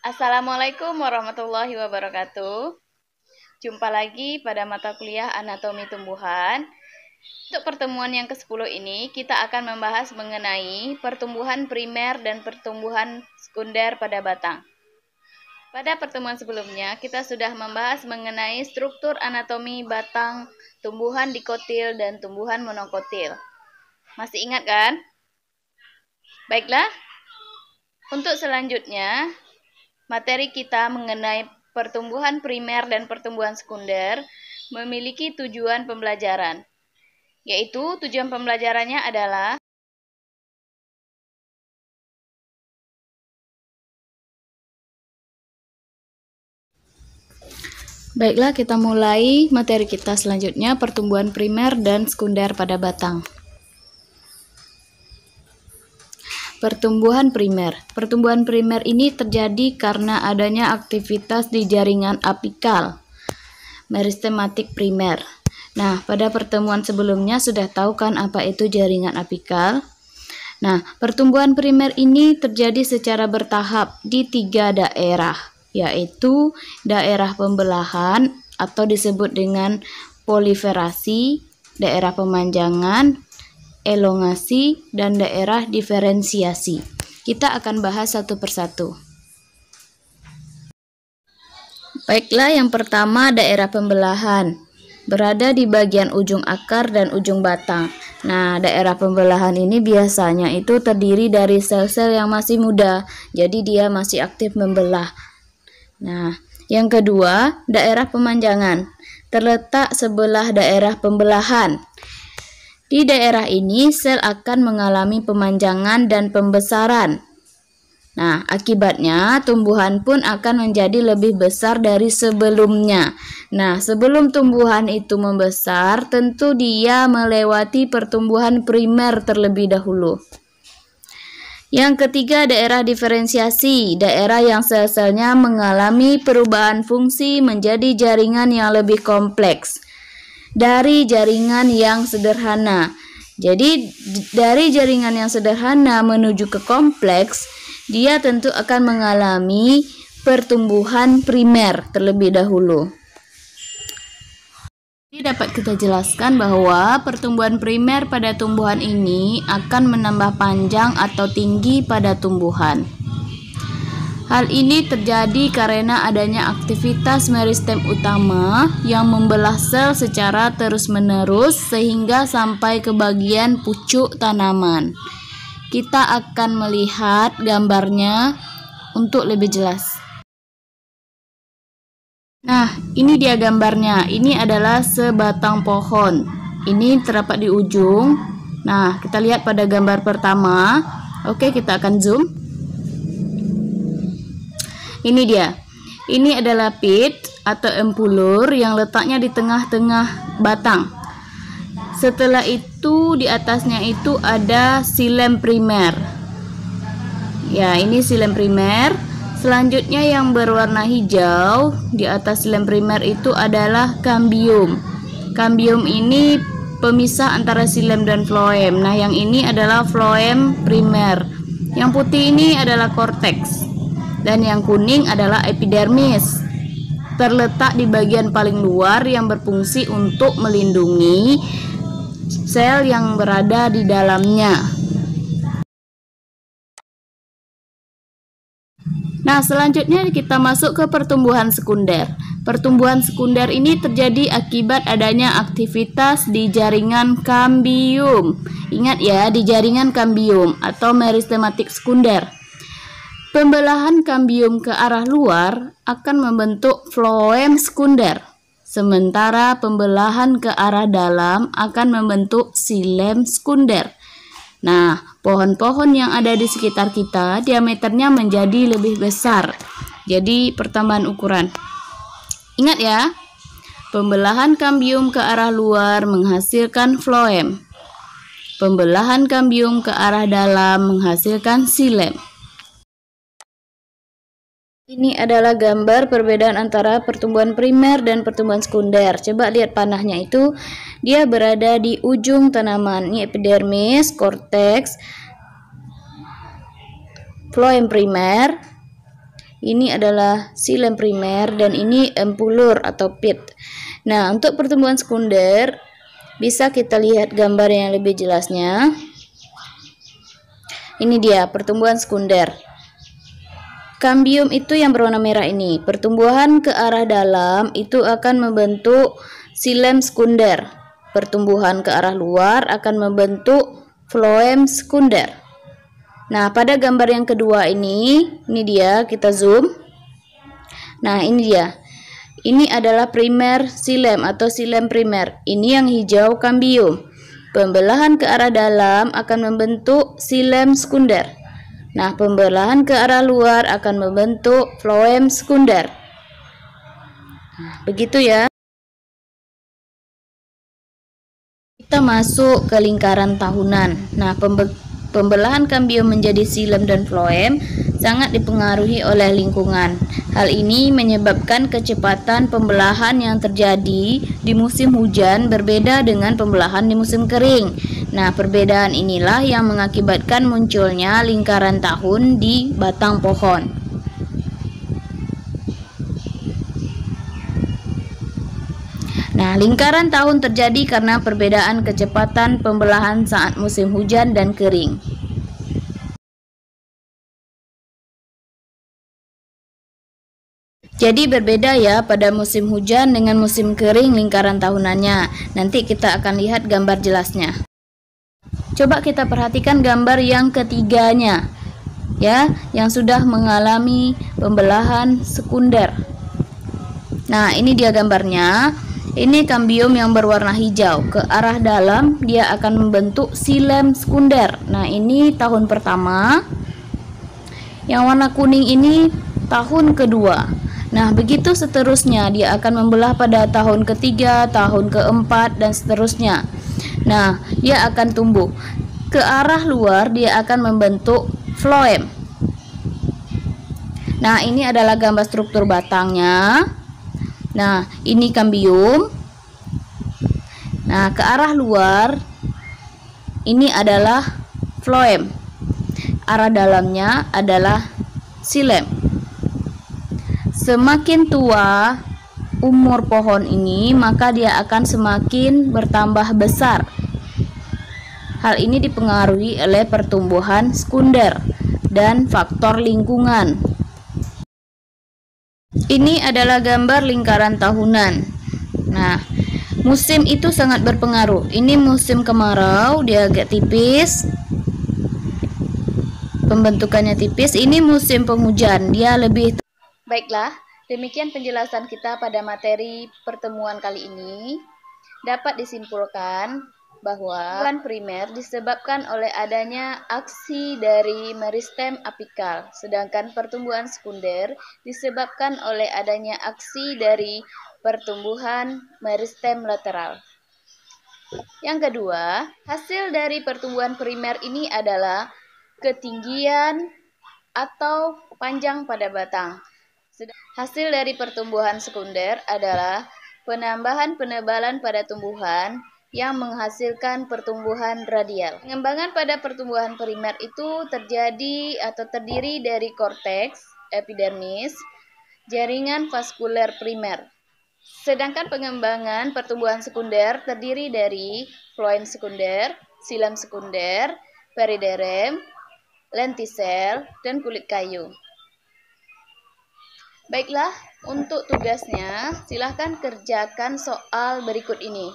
Assalamualaikum warahmatullahi wabarakatuh. Jumpa lagi pada mata kuliah anatomi tumbuhan. Untuk pertemuan yang ke-10 ini, kita akan membahas mengenai pertumbuhan primer dan pertumbuhan sekunder pada batang. Pada pertemuan sebelumnya, kita sudah membahas mengenai struktur anatomi batang, tumbuhan dikotil dan tumbuhan monokotil. Masih ingat kan? Baiklah, untuk selanjutnya, materi kita mengenai pertumbuhan primer dan pertumbuhan sekunder memiliki tujuan pembelajaran, yaitu tujuan pembelajarannya adalah Baiklah, kita mulai materi kita selanjutnya, pertumbuhan primer dan sekunder pada batang. Pertumbuhan primer. Pertumbuhan primer ini terjadi karena adanya aktivitas di jaringan apikal, meristematik primer. Nah, pada pertemuan sebelumnya sudah tahu kan apa itu jaringan apikal? Nah, pertumbuhan primer ini terjadi secara bertahap di 3 daerah, yaitu daerah pembelahan atau disebut dengan proliferasi, daerah pemanjangan, elongasi, dan daerah diferensiasi. Kita akan bahas satu persatu. Baiklah, yang pertama daerah pembelahan. Berada di bagian ujung akar dan ujung batang. Nah, daerah pembelahan ini biasanya itu terdiri dari sel-sel yang masih muda, jadi dia masih aktif membelah. Nah, yang kedua, daerah pemanjangan. Terletak sebelah daerah pembelahan. Di daerah ini, sel akan mengalami pemanjangan dan pembesaran. Nah, akibatnya tumbuhan pun akan menjadi lebih besar dari sebelumnya. Nah, sebelum tumbuhan itu membesar, tentu dia melewati pertumbuhan primer terlebih dahulu. Yang ketiga, daerah diferensiasi, daerah yang sel-selnya mengalami perubahan fungsi menjadi jaringan yang lebih kompleks dari jaringan yang sederhana. Jadi dari jaringan yang sederhana menuju ke kompleks, dia tentu akan mengalami pertumbuhan primer terlebih dahulu. Ini dapat kita jelaskan bahwa pertumbuhan primer pada tumbuhan ini akan menambah panjang atau tinggi pada tumbuhan. Hal ini terjadi karena adanya aktivitas meristem utama yang membelah sel secara terus-menerus sehingga sampai ke bagian pucuk tanaman. Kita akan melihat gambarnya untuk lebih jelas. Nah, ini dia gambarnya. Ini adalah sebatang pohon. Ini terdapat di ujung. Nah, kita lihat pada gambar pertama. Oke, kita akan zoom. Ini dia. Ini adalah pit atau empulur yang letaknya di tengah-tengah batang. Setelah itu di atasnya itu ada xilem primer. Ya, ini xilem primer. Selanjutnya yang berwarna hijau di atas xilem primer itu adalah kambium. Kambium ini pemisah antara xilem dan floem. Nah, yang ini adalah floem primer. Yang putih ini adalah korteks. Dan yang kuning adalah epidermis. Terletak di bagian paling luar yang berfungsi untuk melindungi sel yang berada di dalamnya. Nah, selanjutnya kita masuk ke pertumbuhan sekunder. Pertumbuhan sekunder ini terjadi akibat adanya aktivitas di jaringan kambium. Ingat ya, di jaringan kambium atau meristematik sekunder. Pembelahan kambium ke arah luar akan membentuk floem sekunder, sementara pembelahan ke arah dalam akan membentuk xilem sekunder. Nah, pohon-pohon yang ada di sekitar kita diameternya menjadi lebih besar, jadi pertambahan ukuran. Ingat ya, pembelahan kambium ke arah luar menghasilkan floem. Pembelahan kambium ke arah dalam menghasilkan xilem. Ini adalah gambar perbedaan antara pertumbuhan primer dan pertumbuhan sekunder. Coba lihat panahnya itu, dia berada di ujung tanaman. Ini epidermis, korteks, floem primer. ini adalah xilem primer dan ini empulur atau pit. Nah, untuk pertumbuhan sekunder bisa kita lihat gambar yang lebih jelasnya. Ini dia pertumbuhan sekunder. Kambium itu yang berwarna merah ini. Pertumbuhan ke arah dalam itu akan membentuk xilem sekunder. Pertumbuhan ke arah luar akan membentuk floem sekunder. Nah, pada gambar yang kedua ini dia kita zoom. Nah, ini dia. Ini adalah primer xilem atau xilem primer. Ini yang hijau kambium. Pembelahan ke arah dalam akan membentuk xilem sekunder. Nah, pembelahan ke arah luar akan membentuk floem sekunder. Nah, begitu ya. Kita masuk ke lingkaran tahunan. Nah, pembelahan kambium menjadi xilem dan floem sangat dipengaruhi oleh lingkungan. Hal ini menyebabkan kecepatan pembelahan yang terjadi di musim hujan berbeda dengan pembelahan di musim kering. Nah, perbedaan inilah yang mengakibatkan munculnya lingkaran tahun di batang pohon. Nah, lingkaran tahun terjadi karena perbedaan kecepatan pembelahan saat musim hujan dan kering. Jadi berbeda ya pada musim hujan dengan musim kering lingkaran tahunannya. Nanti kita akan lihat gambar jelasnya. Coba kita perhatikan gambar yang ketiganya, ya, yang sudah mengalami pembelahan sekunder. Nah, ini dia gambarnya. Ini kambium yang berwarna hijau. Ke arah dalam dia akan membentuk xilem sekunder. Nah, ini tahun pertama. Yang warna kuning ini tahun kedua. Nah, begitu seterusnya. Dia akan membelah pada tahun ketiga, tahun keempat, dan seterusnya. Nah, dia akan tumbuh. Ke arah luar dia akan membentuk floem. Nah, ini adalah gambar struktur batangnya. Nah, ini kambium. Nah, ke arah luar ini adalah floem. Arah dalamnya adalah xilem. Semakin tua umur pohon ini, maka dia akan semakin bertambah besar. Hal ini dipengaruhi oleh pertumbuhan sekunder dan faktor lingkungan. Ini adalah gambar lingkaran tahunan. Nah, musim itu sangat berpengaruh. Ini musim kemarau, dia agak tipis. Pembentukannya tipis. Ini musim penghujan, dia lebih. Baiklah, demikian penjelasan kita pada materi pertemuan kali ini. Dapat disimpulkan bahwa pertumbuhan primer disebabkan oleh adanya aksi dari meristem apikal, sedangkan pertumbuhan sekunder disebabkan oleh adanya aksi dari pertumbuhan meristem lateral. Yang kedua, hasil dari pertumbuhan primer ini adalah ketinggian atau panjang pada batang. Hasil dari pertumbuhan sekunder adalah penambahan penebalan pada tumbuhan yang menghasilkan pertumbuhan radial. Pengembangan pada pertumbuhan primer itu terjadi atau terdiri dari korteks, epidermis, jaringan vaskuler primer. Sedangkan pengembangan pertumbuhan sekunder terdiri dari floem sekunder, xilem sekunder, periderm, lentisel, dan kulit kayu. Baiklah, untuk tugasnya silahkan kerjakan soal berikut ini.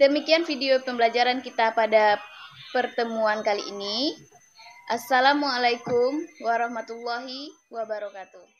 Demikian video pembelajaran kita pada pertemuan kali ini. Assalamualaikum warahmatullahi wabarakatuh.